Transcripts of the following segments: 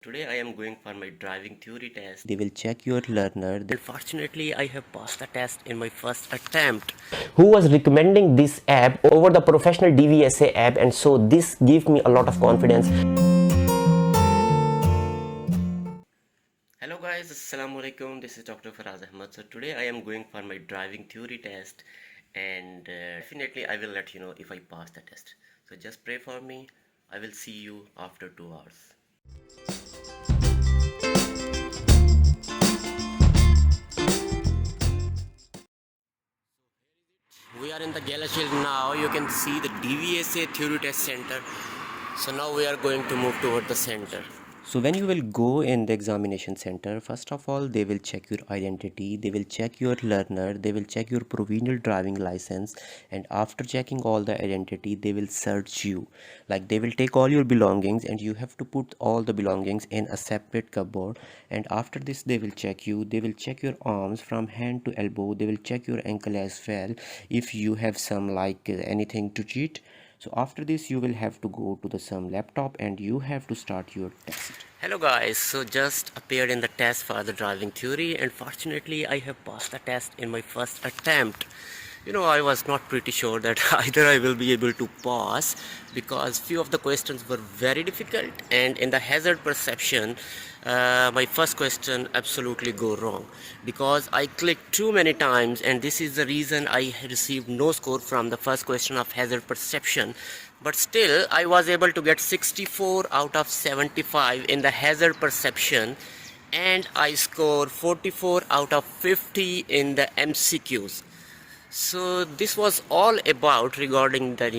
Today I am going for my driving theory test. They will check your learner. Fortunately, I have passed the test in my first attempt. Who was recommending this app over the professional DVSA app, and so this gave me a lot of confidence. Hello guys, Assalamu alaikum. This is Dr. Faraz Ahmad. So today I am going for my driving theory test, and definitely I will let you know if I pass the test. So just pray for me. I will see you after 2 hours. We are in the Galachild now. You can see the DVSA Theory Test Center. So now we are going to move toward the center. So when you will go in the examination center, first of all they will check your identity, they will check your learner, they will check your provisional driving license, and after checking all the identity they will search you. Like they will take all your belongings and you have to put all the belongings in a separate cupboard, and after this they will check you, they will check your arms from hand to elbow, they will check your ankle as well if you have some anything to cheat. So after this you will have to go to the some laptop and you have to start your test. Hello guys, so just appeared in the test for the driving theory, and fortunately I have passed the test in my first attempt. I was not pretty sure that either I will be able to pass, because few of the questions were very difficult, and in the hazard perception my first question absolutely go wrong because I clicked too many times, and this is the reason I received no score from the first question of hazard perception. But still I was able to get 64 out of 75 in the hazard perception, and I scored 44 out of 50 in the MCQs. So this was all about regarding the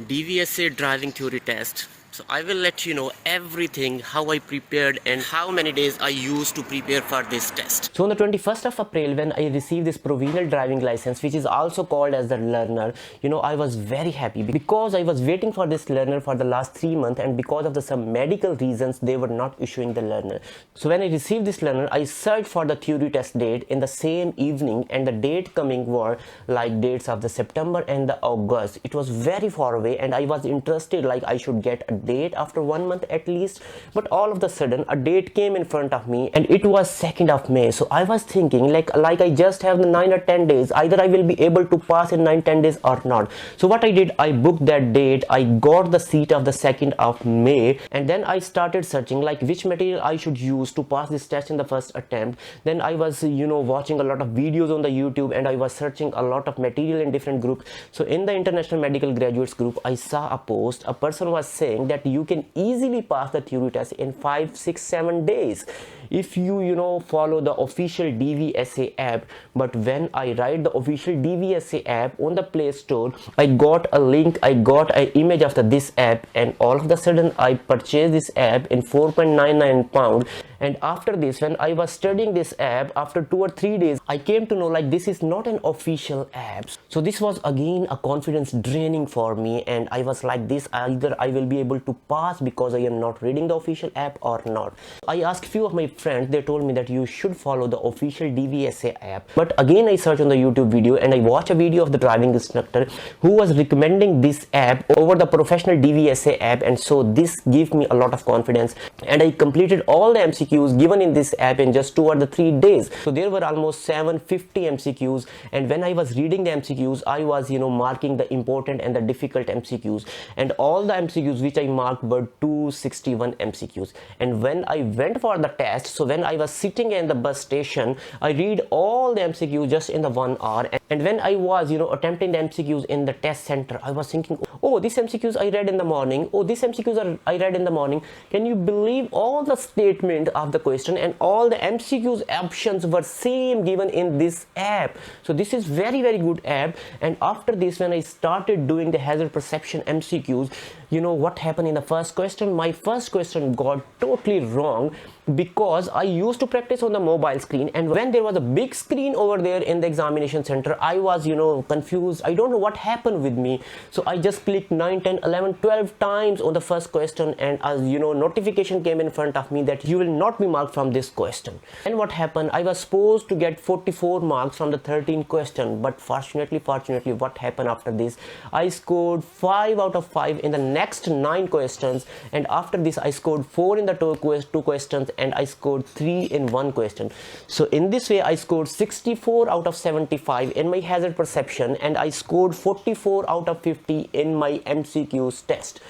DVSA driving theory test. So I will let you know everything, how I prepared and how many days I used to prepare for this test. So on the 21st of April, when I received this provisional driving license, which is also called as the learner, I was very happy because I was waiting for this learner for the last 3 months, and because of some medical reasons they were not issuing the learner. So when I received this learner, I searched for the theory test date in the same evening, and the date coming were like dates of the September and the August. It was very far away, and I was interested like I should get a date after 1 month at least. But all of the sudden a date came in front of me, and it was 2nd of May. So I was thinking like I just have 9 or 10 days, either I will be able to pass in 9-10 days or not. So what I did, I booked that date, I got the seat of the 2nd of May, and then I started searching like which material I should use to pass this test in the first attempt. Then I was watching a lot of videos on the YouTube, and I was searching a lot of material in different groups. So in the International Medical Graduates group, I saw a post, a person was saying that you can easily pass the theory test in 5, 6, 7 days if you follow the official DVSA app. But when I write the official DVSA app on the Play Store, I got a link, I got an image of this app, and all of a sudden I purchased this app in 4.99 pound. And after this, when I was studying this app, after 2 or 3 days, I came to know like this is not an official app. So this was again a confidence draining for me, and I was like this, either I will be able to pass because I am not reading the official app or not. I asked few of my friends, they told me that you should follow the official DVSA app. But again I searched on the YouTube video, and I watched a video of the driving instructor who was recommending this app over the professional DVSA app, and so this gave me a lot of confidence, and I completed all the MCQs given in this app in just 2 or 3 days. So there were almost 750 MCQs, and when I was reading the MCQs, I was marking the important and the difficult MCQs, and all the MCQs which I marked were 261 MCQs. And when I went for the test, so when I was sitting in the bus station, I read all the MCQs just in the 1 hour. And when I was attempting the MCQs in the test center, I was thinking, oh, these MCQs I read in the morning, oh, these MCQs I read in the morning. Can you believe all the statement of the question and all the MCQs options were same given in this app? So this is very, very good app. And after this, when I started doing the hazard perception MCQs, what happened in the first question? My first question got totally wrong because I used to practice on the mobile screen, and when there was a big screen over there in the examination center, I was, confused. I don't know what happened with me. So I just clicked 9, 10, 11, 12 times on the first question, and as notification came in front of me that you will not be marked from this question. And what happened, I was supposed to get 44 marks from the 13 question, but fortunately what happened after this, I scored 5 out of 5 in the next 9 questions, and after this I scored 4 in the 2 questions, and I scored 3 in 1 question. So in this way I scored 64 out of 75 in my hazard perception, and I scored 44 out of 50 in my MCQs test.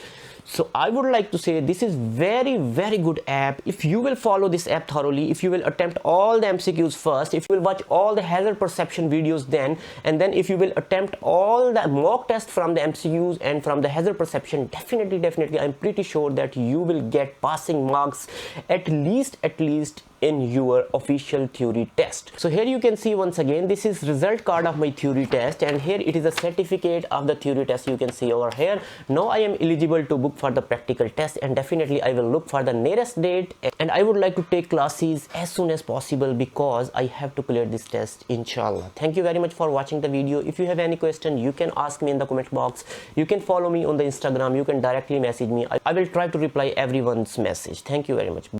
So I would like to say this is very good app. If you will follow this app thoroughly, if you will attempt all the MCQs first, if you will watch all the hazard perception videos then, and then if you will attempt all the mock tests from the MCQs and from the hazard perception, definitely I'm pretty sure that you will get passing marks at least in your official theory test. So here you can see once again, this is result card of my theory test, and here it is a certificate of the theory test. You can see over here. Now I am eligible to book for the practical test, and definitely I will look for the nearest date, and I would like to take classes as soon as possible because I have to clear this test, inshallah. Thank you very much for watching the video. If you have any question, you can ask me in the comment box. You can follow me on the Instagram. You can directly message me. I will try to reply everyone's message. Thank you very much.